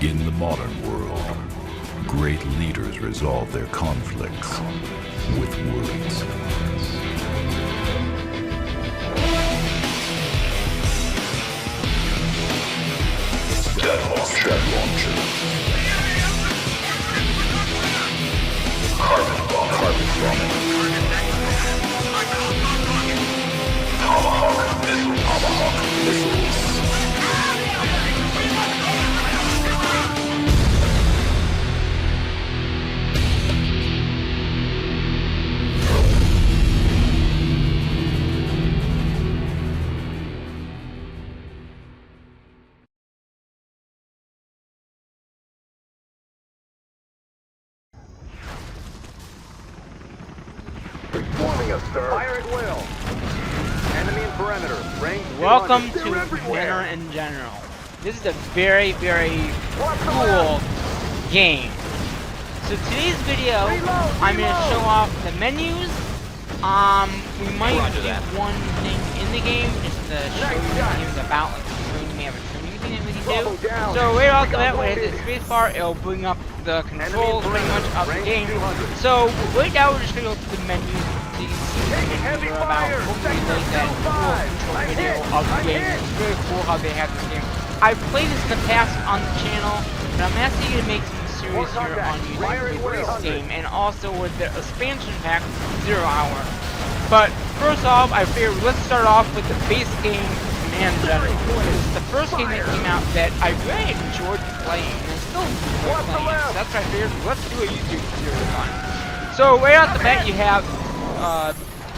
In the modern world, great leaders resolve their conflicts with words. Jet launcher. Carbon bomb. Tomahawk missiles. Fire at will. Enemy in perimeter. Range. Welcome to Commander in General. This is a very, very cool game. So today's video, I'm going to show off the menus. We might do one thing in the game just to show you what the game's about. Like we may have a training thing that we can do. So right off the bat, when I hit the spacebar, it'll bring up the controls pretty much of the game. So right now, we're just going to go through the menus. So you can see the menus are about. Hopefully you like that cool video of the game. It's very cool how they have this game. I've played this in the past on the channel, but I'm asking you to make some series here on YouTube with this game, and also with the expansion pack, 0 Hour. But first off, I figured let's start off with the base game, Command General. This is the first game that came out that I really enjoyed playing, and I still enjoy playing. So that's why I figured let's do a YouTube series on it. So right off the bat, you have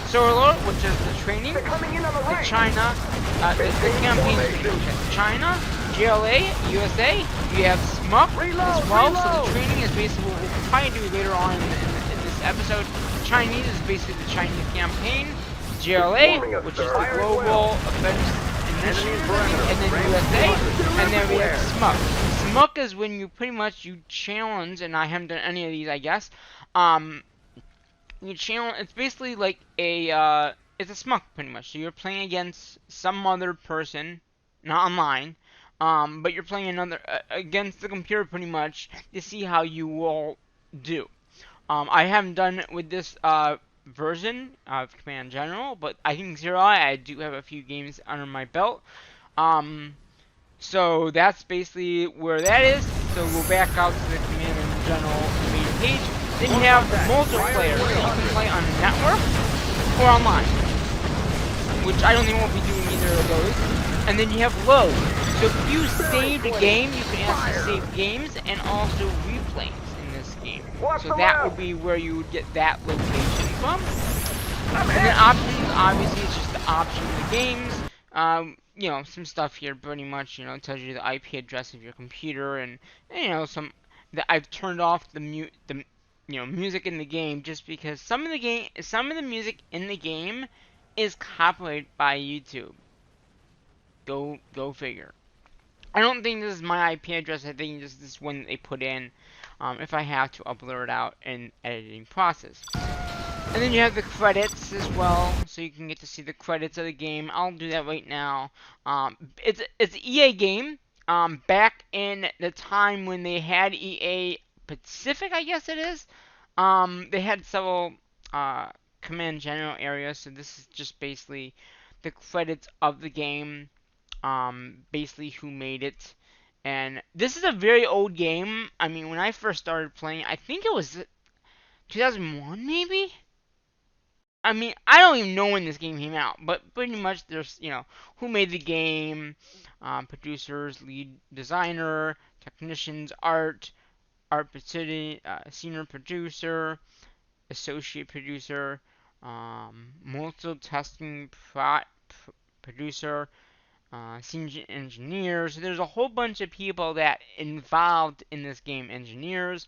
Solar, which is the training, the China, the campaign training, which is China, GLA, USA. You have SMUC as well. So the training is basically what we'll probably do later on in this episode. Chinese is basically the Chinese campaign. GLA, which is the Global Offense Initiative, and then USA, and then we have SMUC. SMUC is when you pretty much challenge, and I haven't done any of these, I guess. You challenge. It's basically like a it's a SMUC pretty much. So you're playing against some other person, not online. But you're playing against the computer pretty much to see how you will do. I haven't done it with this version of Command General, but I think 0 I do have a few games under my belt. So that's basically where that is. So we'll back out to the Command General main page. Then you have multiplayer. So you can play on a network or online, which I don't think we'll be doing either of those. And then you have load. So if you saved a game, you can actually save games and also replays in this game. So that would be where you would get that location from. And then options, obviously it's just the option of the games. You know, some stuff here pretty much, you know, it tells you the IP address of your computer and you know, I've turned off the music in the game just because some of the music in the game is copyrighted by YouTube. Go figure. I don't think this is my IP address. I think this is one they put in if I have to upload it out in editing process. And then you have the credits as well, so you can get to see the credits of the game. I'll do that right now. It's an EA game. Back in the time when they had EA Pacific, I guess it is. They had several Command General areas, so this is just basically the credits of the game. Basically who made it. And this is a very old game. I mean, when I first started playing, I think it was 2001 maybe? I mean, I don't even know when this game came out, but pretty much there's, you know, who made the game, producers, lead designer, technicians, art senior producer, associate producer, multiple testing producer, senior engineers. So there's a whole bunch of people that involved in this game, engineers.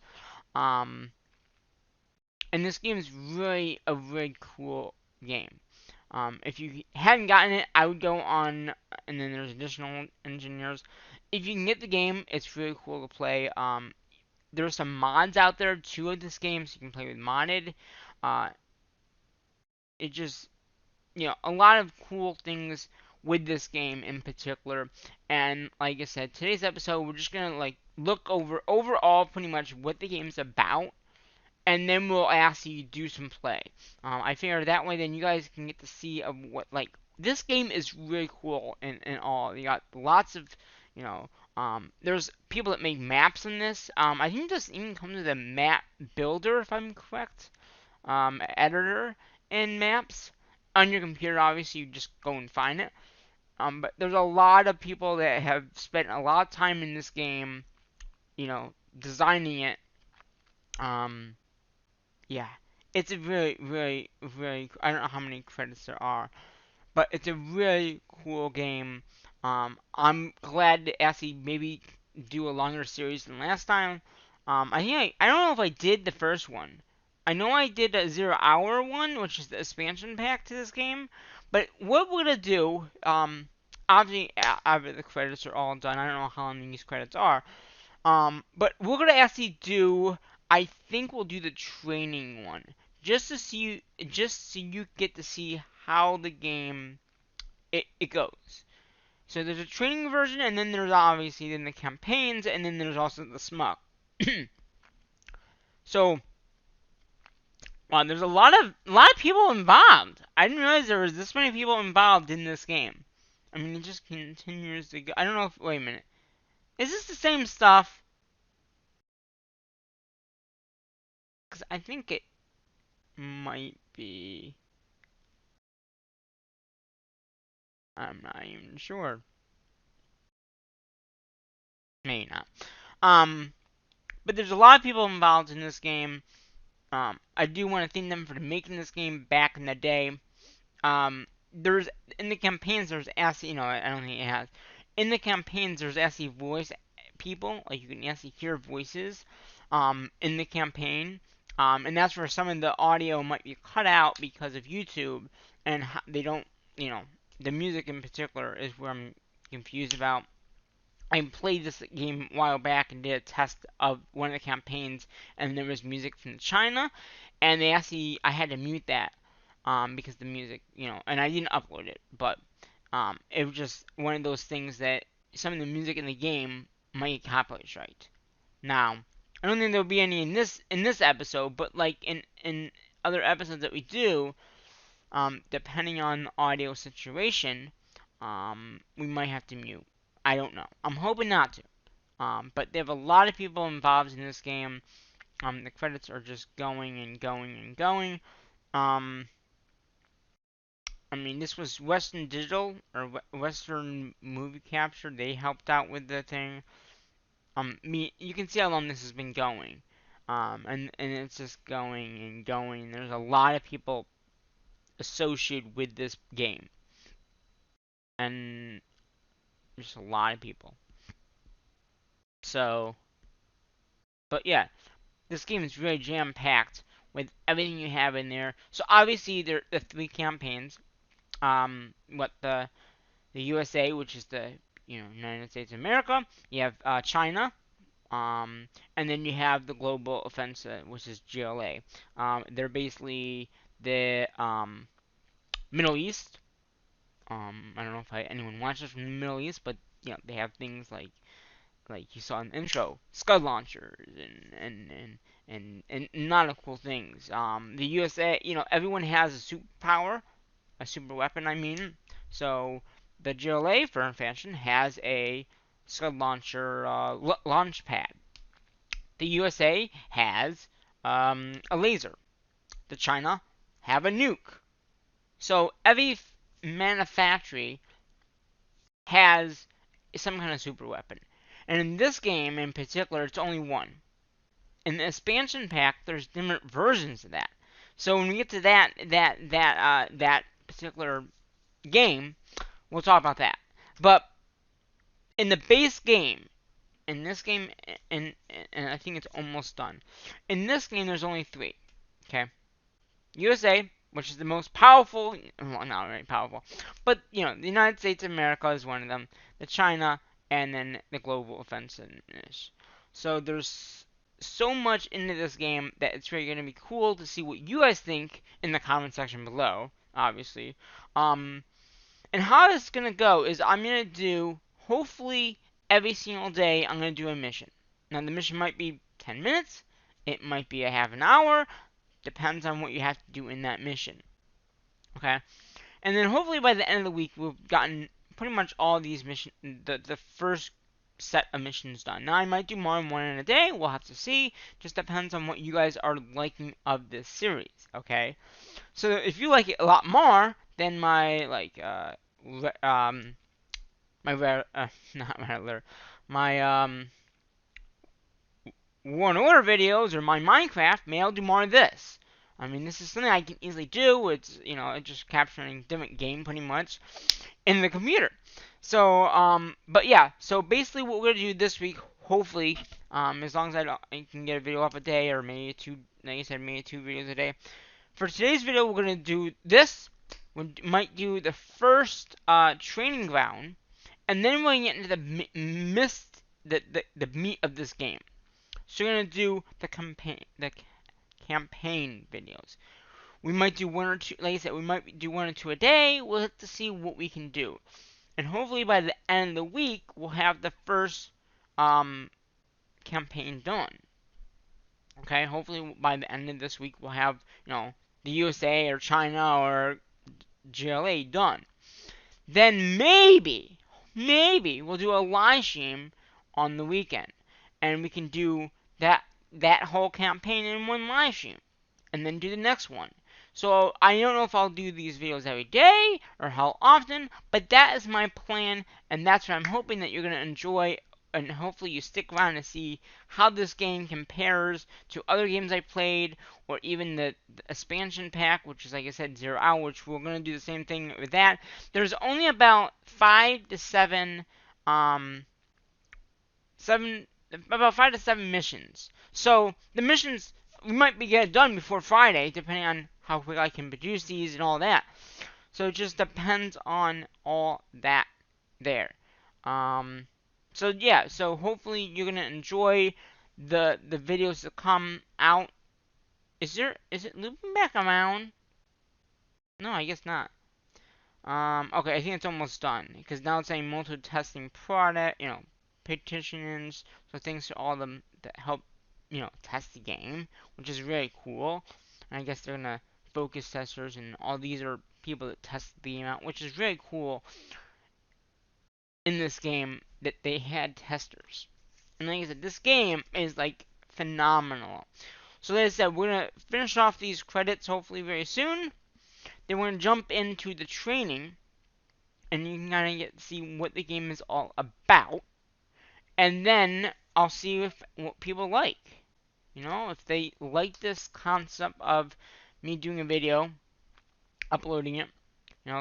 And this game is really a really cool game. If you hadn't gotten it, I would go on, and then there's additional engineers. If you can get the game, it's really cool to play. There's some mods out there too of this game, so you can play with modded. It just, you know, a lot of cool things with this game in particular. And like I said, today's episode, we're just gonna like look over overall pretty much what the game's about, and then we'll actually do some play. I figure that way then you guys can get to see of what, like, this game is really cool and all. You got lots of, you know, there's people that make maps in this. I think this even comes with a map builder, if I'm correct, editor in maps. On your computer, obviously, you just go and find it. But there's a lot of people that have spent a lot of time in this game, you know, designing it. Yeah, it's a really, really, really. I don't know how many credits there are, but it's a really cool game. I'm glad to actually maybe do a longer series than last time. I don't know if I did the first one. I know I did a 0 hour one, which is the expansion pack to this game. But what we're gonna do, obviously after the credits are all done, I don't know how long these credits are. But we're gonna actually do. I think we'll do the training one, just to see, just so you get to see how the game it goes. So there's a training version, and then there's obviously then the campaigns, and then there's also the SMUG. So there's a lot of people involved. I didn't realize there was this many people involved in this game. I mean, it just continues to go. I don't know if. Wait a minute. Is this the same stuff? Because I think it might be. I'm not even sure. Maybe not. But there's a lot of people involved in this game. I do want to thank them for making this game back in the day. There's in the campaigns there's actually, I don't think it has. In the campaigns there's actually voice people, like you can actually hear voices in the campaign. And that's where some of the audio might be cut out because of YouTube, and they don't, the music in particular is where I'm confused about. I played this game a while back and did a test of one of the campaigns, and there was music from China, and I had to mute that because the music, and I didn't upload it, but it was just one of those things that some of the music in the game might get copyright striked. Now, I don't think there'll be any in this episode, but like in other episodes that we do, depending on the audio situation, we might have to mute. I don't know. I'm hoping not to. But they have a lot of people involved in this game. The credits are just going and going and going. I mean, this was Western Digital or Western Movie Capture. They helped out with the thing. You can see how long this has been going. And it's just going and going. There's a lot of people associated with this game. And just a lot of people. So, but yeah, this game is really jam-packed with everything you have in there. So obviously, there are the 3 campaigns. The USA, which is the United States of America. You have China, and then you have the Global Offensive, which is GLA. They're basically the Middle East. I don't know if anyone watches from the Middle East, but they have things like you saw in the intro, Scud launchers and not a cool things. The USA, everyone has a superpower, a super weapon, I mean. So the GLA, for fashion, has a Scud launcher launch pad. The USA has a laser. The China have a nuke. So every manufacturer has some kind of super weapon. And in this game in particular, it's only one. In the expansion pack, there's different versions of that. So when we get to that particular game, we'll talk about that. But in the base game, in this game, and I think it's almost done. In this game, there's only 3. Okay, USA, which is the most powerful. Well, not very powerful, but the United States of America is one of them. The China, and then the Global Offensive. So there's so much into this game that it's really going to be cool to see what you guys think in the comment section below, obviously. And how it's going to go is I'm going to do, hopefully, every single day I'm going to do a mission. Now the mission might be 10 minutes, it might be a half an hour, depends on what you have to do in that mission. Okay? And then hopefully by the end of the week we've gotten pretty much all these missions, the first set of missions done. Now I might do more than one in a day, we'll have to see. Just depends on what you guys are liking of this series, okay? So if you like it a lot more than my not Rattler, my War and Order videos or my Minecraft, maybe I'll do more of this. I mean, this is something I can easily do. It's, it's just capturing different game pretty much in the computer. So, but yeah, so basically what we're going to do this week, hopefully, as long as I can get a video up a day or maybe two, like I said, maybe 2 videos a day. For today's video, we're going to do this. We might do the first training ground, and then we're going to get into the meat of this game. So we're going to do the campaign videos. We might do 1 or 2, like I said, we might do 1 or 2 a day. We'll have to see what we can do. And hopefully by the end of the week, we'll have the first campaign done. Okay, hopefully by the end of this week, we'll have, the USA or China or GLA done. Then maybe we'll do a live stream on the weekend. And we can do that whole campaign in one live stream. And then do the next one. So I don't know if I'll do these videos every day or how often, but that is my plan, and that's what I'm hoping that you're going to enjoy, and hopefully you stick around to see how this game compares to other games I played, or even the expansion pack, which is, like I said, 0 Hour, which we're going to do the same thing with that. There's only about 5 to 7 missions. So the missions, we might be getting done before Friday, depending on how quick I can produce these and all that. So it just depends on all that there. So yeah, so hopefully you're gonna enjoy the videos that come out. Is it looping back around? No, I guess not. Okay, I think it's almost done because now it's saying multi-testing product, petitions, so thanks to all of them that help, test the game, which is really cool. And I guess they're gonna focus testers, and all these are people that test the game out, which is really cool in this game that they had testers. And like I said, this game is like phenomenal. So like I said, we're gonna finish off these credits hopefully very soon. Then we're gonna jump into the training, and you can kind of see what the game is all about. And then I'll see what people like. If they like this concept of me doing a video, uploading it.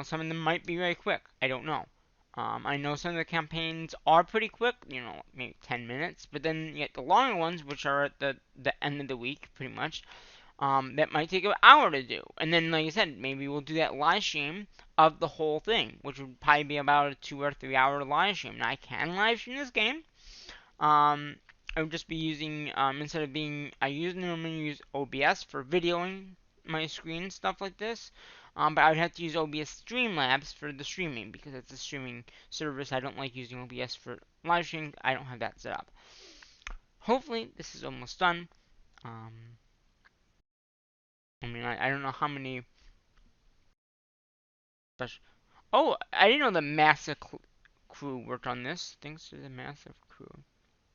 Some of them might be very quick. I don't know. I know some of the campaigns are pretty quick, maybe 10 minutes. But then you get the longer ones, which are at the end of the week, pretty much. That might take an hour to do. And then, like I said, maybe we'll do that live stream of the whole thing, which would probably be about a 2 or 3 hour live stream. Now, I can live stream this game. I would just be using, instead of being, I normally use OBS for videoing my screen and stuff like this. But I would have to use OBS Streamlabs for the streaming because it's a streaming service. I don't like using OBS for live streaming. I don't have that set up. Hopefully, this is almost done. I mean, I don't know how many. Oh, I didn't know the Massive crew worked on this. Thanks to the Massive crew.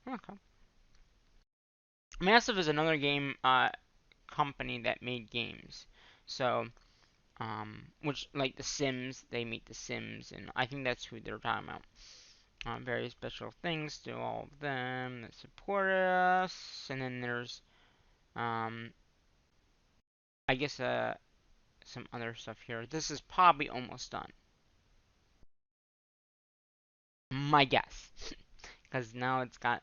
Okay. Massive is another game company that made games. So, which like The Sims, they make The Sims, and I think that's who they're talking about. Very special things to all of them that support us, and then there's, I guess, some other stuff here. This is probably almost done. My guess, because now it's got,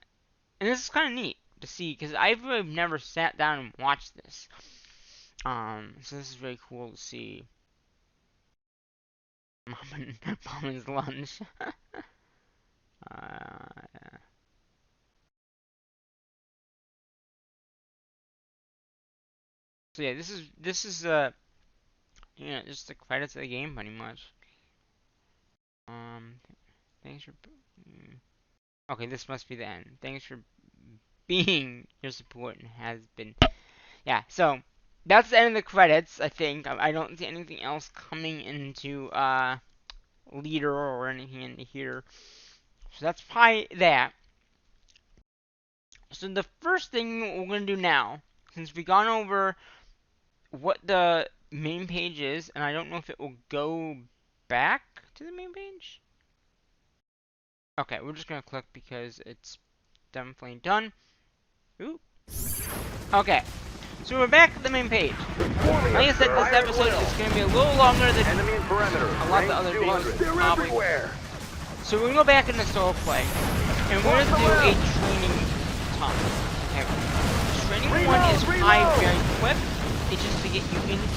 and this is kind of neat to see, because I've really never sat down and watched this. So this is very cool to see. Mama's lunch. So yeah, this is just the credits of the game pretty much. Thanks for. Okay, this must be the end. Thanks for being your support and has been. Yeah, so that's the end of the credits, I think. I don't see anything else coming into leader or anything into here. So that's probably that. So the first thing we're going to do now, since we've gone over what the main page is, and I don't know if it will go back to the main page. Okay, we're just going to click because it's definitely done. Ooh. Okay, so we're back at the main page. Like I said, this episode is going to be a little longer than Enemy in perimeter. a lot of the other videos. Probably. So we're going to go back into solo play, and we're going to do a training time. Okay. Training 1 is high very quick. It's just to get you into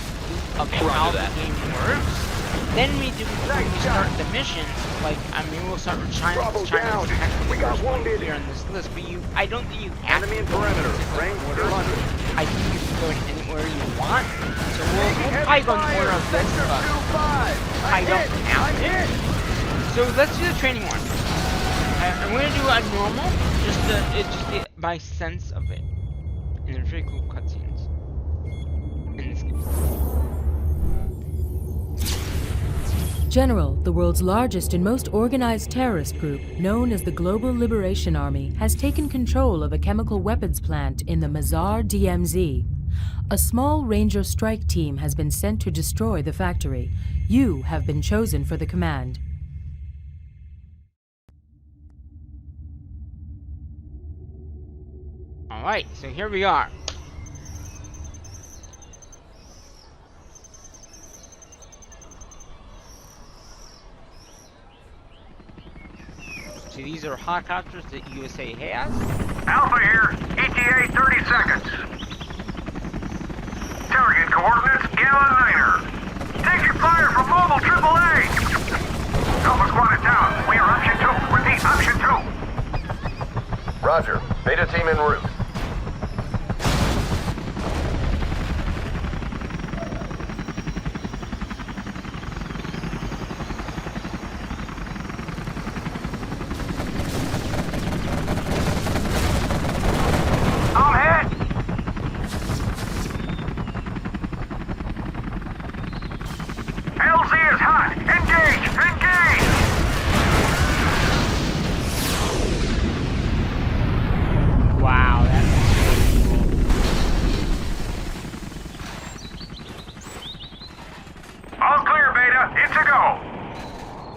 how the game works. Then we start the missions. Like, I mean, we'll start with China's technically the first one here on this list, but I don't think you have Enemy in perimeter. Range 200. I think you can go in anywhere you want. So we'll probably go in the order of this, but I don't have to. So let's do the training one. I'm going to do a normal, just to get my sense of it. And there's really cool cutscenes in this game. General, the world's largest and most organized terrorist group, known as the Global Liberation Army, has taken control of a chemical weapons plant in the Mazar DMZ. A small Ranger strike team has been sent to destroy the factory. You have been chosen for the command. Alright, so here we are. So these are helicopters that USA has. Alpha here. ETA 30 seconds. Target coordinates Gala Niner. Taking fire from Mobile AAA. Alpha squad is down. We are option 2. Repeat, option 2. Roger. Beta team en route.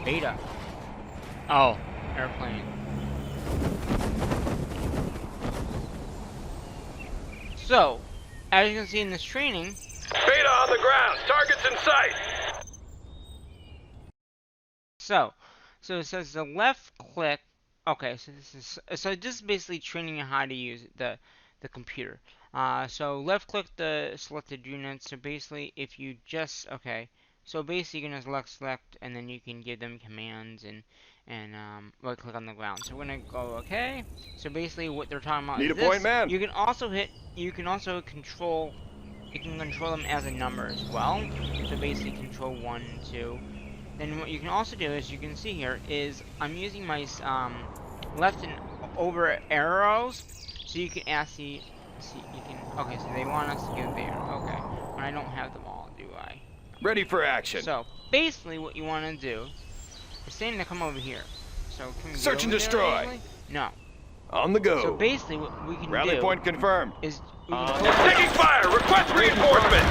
Beta. Oh, airplane. So, as you can see in this training, Beta on the ground. Targets in sight. So it says the left click. Okay, so this is basically training you how to use the computer. So left click the selected unit. So basically, if you just so basically you're gonna select, and then you can give them commands and right click on the ground. So we're gonna go okay. So basically, what they're talking about is this. Man. You can also control. You can control them as a number as well. So basically, control 1, 2. Then what you can also do is, you can see here, is I'm using my left and over arrows, so you can actually see, okay, so they want us to get there, okay, but I don't have them all, do I? Ready for action. So, basically what you want to do is saying to come over here. So, can we Search and destroy. There, no. On the go. So basically what we can Rally do point confirmed. is Taking fire. Request reinforcement.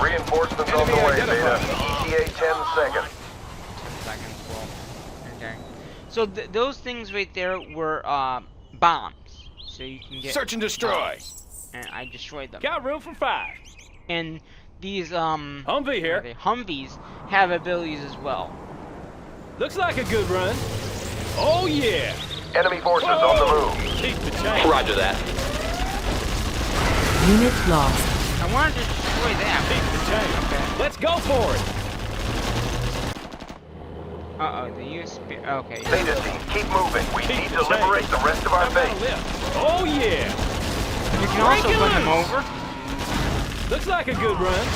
Reinforcements on the way, Beta. ETA 10 seconds. 10 seconds, well, okay. So those things right there were bombs. So you can get Search and destroy. And I destroyed them. Got room for 5. And these Humvee here. Humvees have abilities as well. Looks like a good run. Oh yeah. Enemy forces on the move. Keep the change. Roger that. Unit lost. I wanted to destroy that. Keep the change. Okay. Let's go for it. Uh-oh, the USB. Okay. Beta team, keep moving. We Keep need the to liberate change. the rest of our Come on, base. lift. Oh yeah. You can also Break it put them loose. over. Looks like a good run.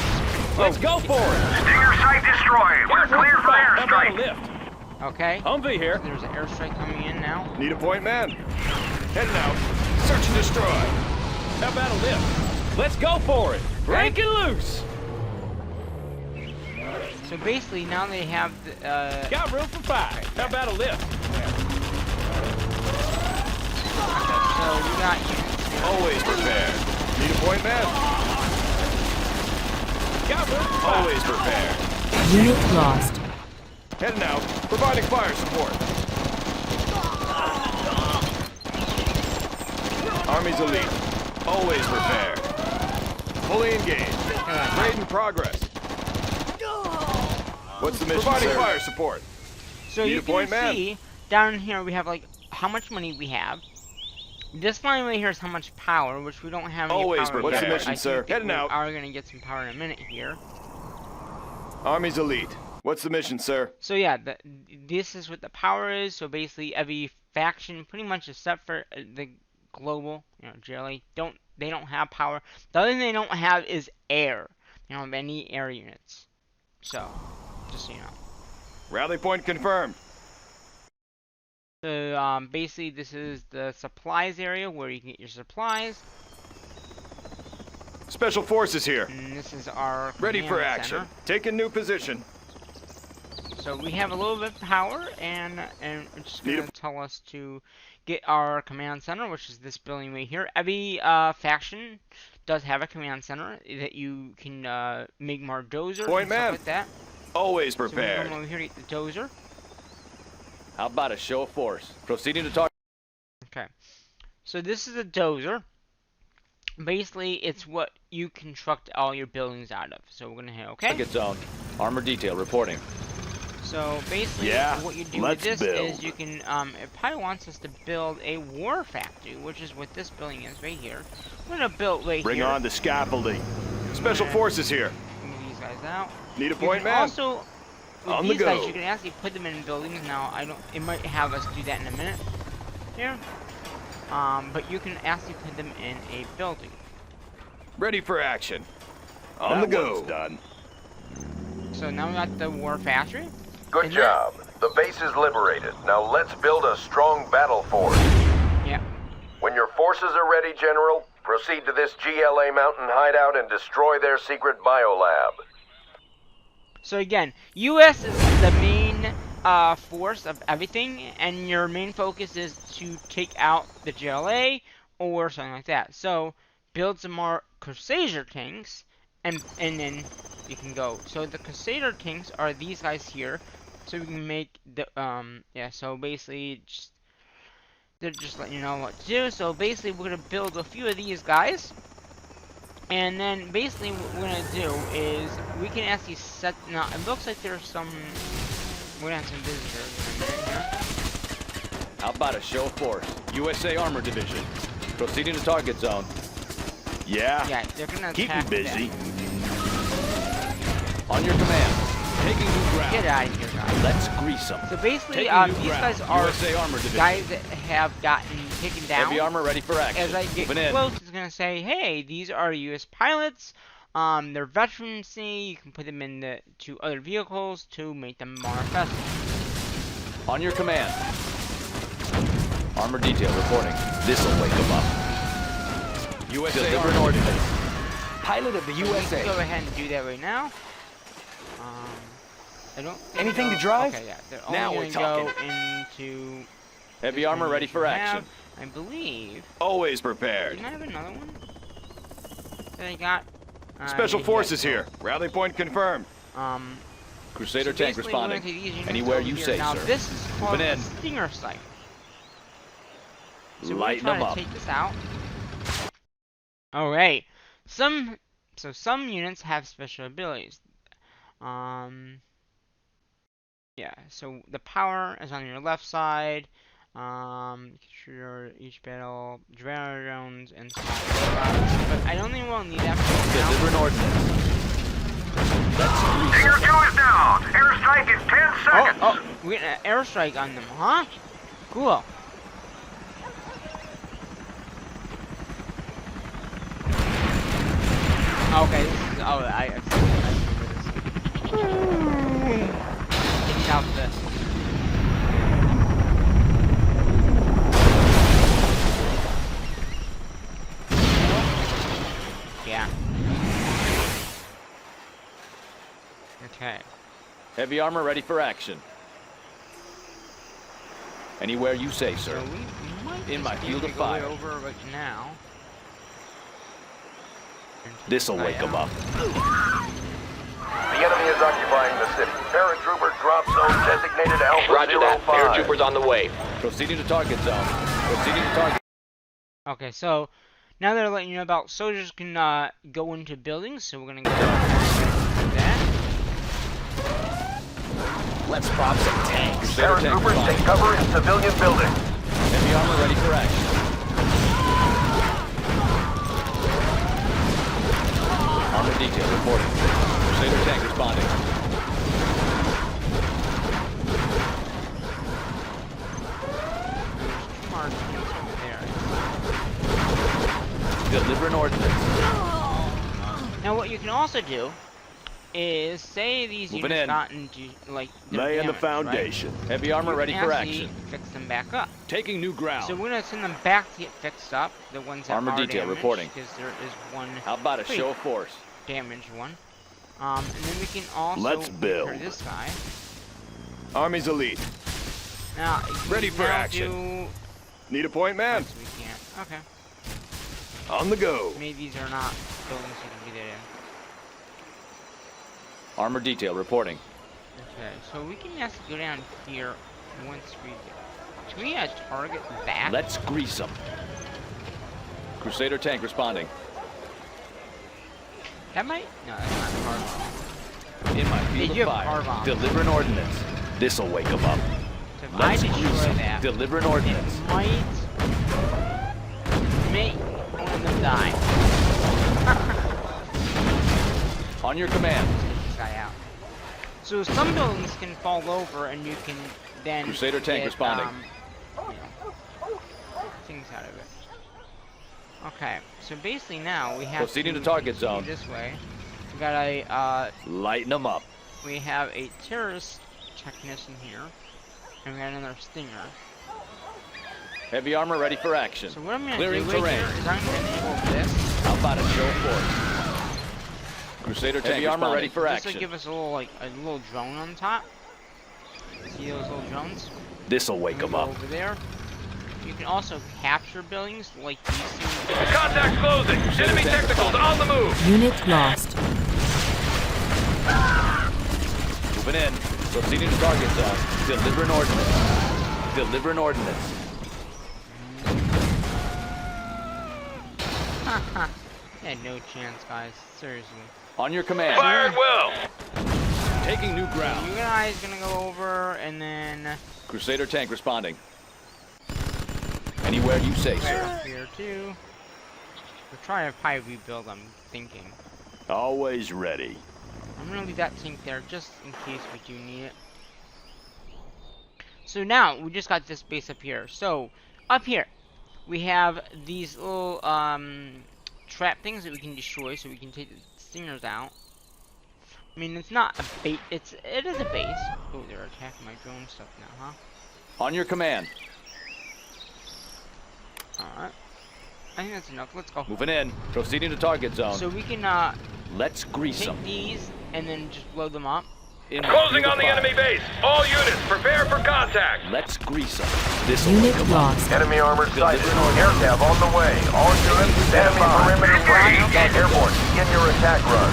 Let's go for it. Stinger site destroyed. We're Got room clear for for 5. How about a airstrike. lift? Okay. Humvee here. There's an airstrike coming in now. Need a point man. Heading out. Search and destroy. How about a lift? Let's go for it. Break it loose. So basically, now they have the, Got room for 5. How about a lift? so we got units here. Always prepared. Need a point, man? Got room for 5. Always prepared. Unit lost. Heading out. Providing fire support. Army's elite. Always prepared. Fully engaged. Raid in progress. What's the mission, Providing fire support. So Need you a point, can man? see down here we have like how much money we have. This line right here is how much power, which we don't have any Always power prepared. What's the yet. mission, I sir? think Heading we out. are gonna get some power in a minute here. Army's elite. What's the mission, sir? So yeah, this is what the power is. So basically, every faction, pretty much except for the global, JLA, they don't have power. The other thing they don't have is air. They don't have any air units. So, just so you know. Rally point confirmed. So basically, this is the supplies area where you can get your supplies. Special forces here. And this is our Ready for command action. center. Taking new position. So we have a little bit of power, and it's just going to tell us to get our command center, which is this building right here. Every faction does have a command center that you can make more dozers Point and man. stuff like that. Always So we're prepared. going over here to get the dozer. How about a show of force? Proceeding to talk. Okay. So this is a dozer. Basically, it's what you construct all your buildings out of. So we're going to hit OK. Target zone. Armor detail reporting. So basically, Yeah, what you do with let's this build. is you can, it probably wants us to build a war factory, which is what this building is right here. We're gonna build right Bring here. on the scaffolding. Special Yeah. forces here. Move these guys out. Need a You point, can man? also, with On the these guys, go. you can actually put them in buildings. Now, it might have us do that in a minute. Here. But you can actually put them in a building. Ready for action. On the go. Done. So now we got the war factory. Good And job. The base is liberated. Now let's build a strong battle force. Yeah. When your forces are ready, General, proceed to this GLA mountain hideout and destroy their secret biolab. So again, U.S. is the main force of everything, and your main focus is to take out the JLA or something like that. So build some more Crusader tanks, and then you can go. So the Crusader tanks are these guys here. So we can make the yeah. So basically, they're just letting you know what to do. So basically, we're gonna build a few of these guys. And then basically what we're gonna do is we can actually set. Now it looks like there's some. We're gonna have some visitors in here. How about a show of force? USA Armor Division. Proceeding to target zone. Yeah. Yeah, they're gonna Keep me attack busy. that. On your command. Taking new ground. Get out of here, guys. Let's grease them. So basically, Taking new these ground. guys are USA Armor Division. guys that have gotten taken down. Heavy armor ready for action. As I get Moving in. close, it's gonna say, "Hey, these are U.S. pilots. They're veterancy. You can put them in to other vehicles to make them more effective." On your command. Armor detail reporting. This'll wake them up. USA Deliver an Armor ordinance. Pilot of the So we can USA. go ahead and do that right now. I don't think Anything so. to drive? Okay, yeah. They're Now only we're gonna go talking. into Heavy this armor one ready that for you action. have. I believe. Always prepared. Didn't I have another one that I got? Special Yeah, forces so, here. Rally point confirmed. Crusader so tank basically we're gonna responding. take these units Anywhere over you here. say, now, sir. this is called Moving a in. Stinger Sight. So Lighten we're them trying up. to take this out. Alright. Some units have special abilities. Yeah, so the power is on your left side. Sure, each battle, drones, and stuff. But I don't think we'll need that for now. Deliver an ordinance. Let's grease Tier them. 2 is down. Airstrike in 10 seconds. Oh, we get an airstrike on them, huh? Cool. Okay, this is. Oh, I remember this. Getting out the. Okay. Heavy armor ready for action. Anywhere you say, So sir. we might In my just be field able of to go fire. over right now. This'll wake them up. The enemy is occupying the city. Paratrooper drop zone designated Alpha Roger that. 05. Paratroopers on the way. Proceeding to target zone. Proceeding to target. Okay, so now they're letting you know about soldiers can go into buildings, so we're gonna go do that. Let's pop some tanks. Paratroopers take cover in civilian buildings. Heavy armor ready for action. Armor detail reporting. Crusader tank responding. Markings over there. Deliver an ordnance. Now what you can also do is say these Moving units in. got into like they're Laying the damaged, foundation. Heavy armor right? ready You for can actually action. fix them back up. Taking new ground. So we're gonna send them back to get fixed up. The ones that Armor are detail damaged, reporting. because there is one How about a pretty show of force? damaged one. And then we can also Let's build. repair this guy. Army's elite. Now Ready for now action. Do... Need a point, man? Yes, we can't. Okay. On the go. Maybe these are not buildings you can get in. Armor detail reporting. Okay, so we can just go down here once we get. Can we target that? Let's grease them. Crusader tank responding. That might. No, that's not car bomb. In my They field do of have car fire. bombs. Deliver an ordnance. This'll wake them up. So if I Let's grease destroy them. that, Deliver an it ordnance. might make one of them die. On your command. Take this guy out. So some buildings can fall over, and you can then Crusader tank get, responding. Things out of it. Okay, so basically now we have Proceeding to target continue zone. this way. We got a Lighten them up. we have a terrorist technician here, and we got another stinger. Heavy armor ready for action. So what I'm gonna Clearing do right terrain. here is I'm gonna enable this. How about a show of force? Crusader tank Heavy armor ready for This action. will give us a little little drone on top. See those little drones? This'll wake We them go up. over there. You can also capture buildings like these two. Contact closing. Enemy technicals on the move. Unit lost. Moving in. Proceeding to target zone. Deliver an ordnance. Deliver an ordnance. Yeah, no chance, guys. Seriously. On your command. Fire at will. Taking new You ground. guys gonna go over and then Crusader tank responding. Anywhere you say, right sir. up here too. We're trying to probably rebuild, I'm thinking. Always ready. I'm gonna leave that tank there just in case we do need it. So now we just got this base up here. So up here we have these little trap things that we can destroy, so we can take the stingers out. I mean, it's not a bait. It is a base. Oh, they're attacking my drone stuff now, huh? On your command. All right. I think that's enough. Let's go. Moving in. Proceeding to target zone. So we can Let's grease take them. these and then just blow them up. Closing on the enemy base. All units, prepare for contact. Let's grease them. This'll Unit wake them up. lost. Enemy armor sighted. Air cav on the way. All units, enemy perimeter ready. Airborne, begin your attack run.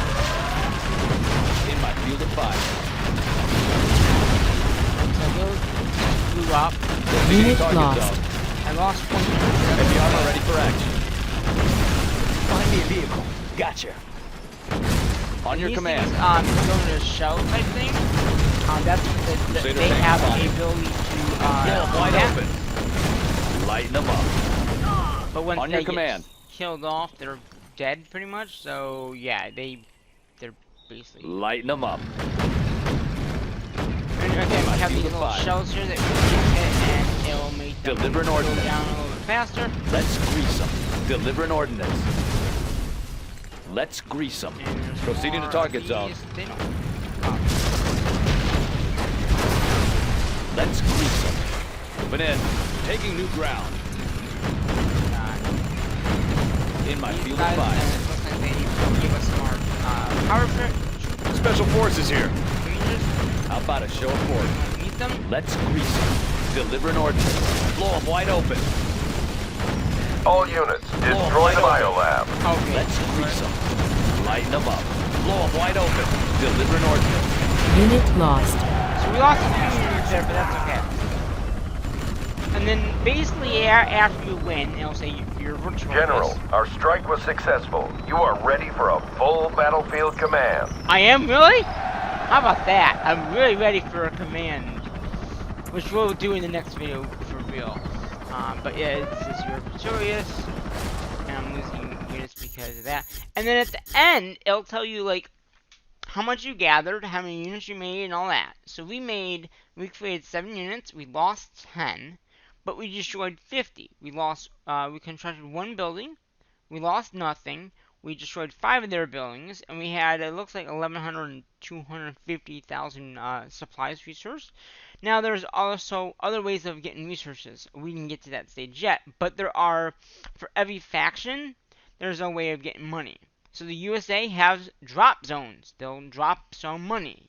In my field of fire. So those blew up. Proceeding to Unit target lost. zone. I lost one. Heavy armor ready for action. Find me a vehicle. Gotcha. On your These command. things, go into a shell type thing. That's Crusader they tank have spotted. the ability to Wide do that. open. Lighten them up. But when On they your command. get killed off, they're dead pretty much. So yeah, they're basically. Lighten them up. And again, we have these little Fire. shells here that we can hit, and it'll make them Deliver an go ordnance. down a little bit faster. Let's grease them. Deliver an ordnance. Let's grease them. And there's Proceeding to more target of zone. these. They don't. Let's grease them. Moving in. Taking new ground. In my These field guys, of fire. it looks like they give us more power Special Forces here. Rangers, How about a show of force? meet them. Let's grease them. Deliver an ordinance. Blow them wide open. All units, destroy the biolab. Okay. Let's grease them. Lighten them up. Blow them wide open. Deliver an ordinance. Unit lost. So we lost a few units there, but that's okay. And then basically after you win, it'll say you're virtual. General, our strike was successful. You are ready for a full battlefield command. I am really? How about that? I'm really ready for a command, which we'll do in the next video for real. But yeah, it says you're victorious, and I'm losing units because of that. And then at the end, it'll tell you like how much you gathered, how many units you made, and all that. So we created 7 units, we lost 10, but we destroyed 50. We constructed 1 building, we lost nothing, we destroyed 5 of their buildings, and we had, it looks like 1,100 and 250,000 supplies resource. Now there's also other ways of getting resources. We didn't get to that stage yet, but there are, for every faction, there's a way of getting money. So the USA has drop zones. They'll drop some money.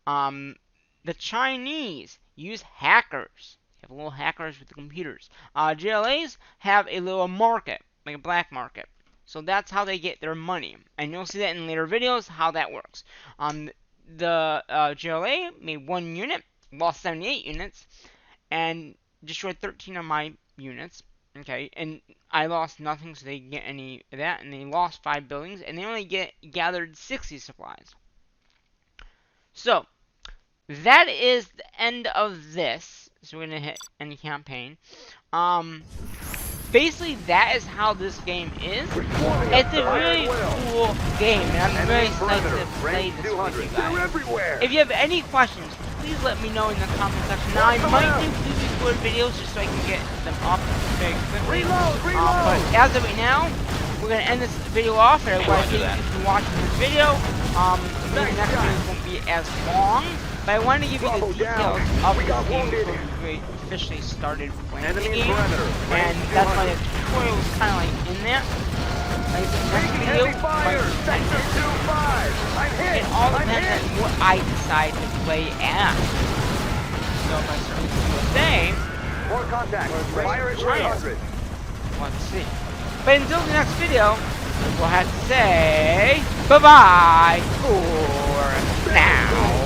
The Chinese use hackers. They have little hackers with the computers. GLAs have a little market, like a black market. So that's how they get their money. And you'll see that in later videos, how that works. The GLA made 1 unit, lost 78 units, and destroyed 13 of my units. Okay, and I lost nothing, so they didn't get any of that, and they lost 5 buildings, and they only gathered 60 supplies. So, that is the end of this. So we're gonna hit end campaign. Basically, that is how this game is. It's a really cool game, and I'm really excited to play this with you guys. If you have any questions, please let me know in the comment section. Now, I might do pre-recorded videos just so I can get them up very quickly. But as of right now, we're going to end this video off, and I want to thank you for watching this video. Maybe next video won't be as long, but I wanted to give you the details of this game before we officially started playing the game, and that's why the tutorial was kind of like in there. Like I said, next video might it all depends on what I decide to play as. So if I start with USA, More contact. Fire at 300. let's see. But until the next video, we'll have to say bye-bye for now.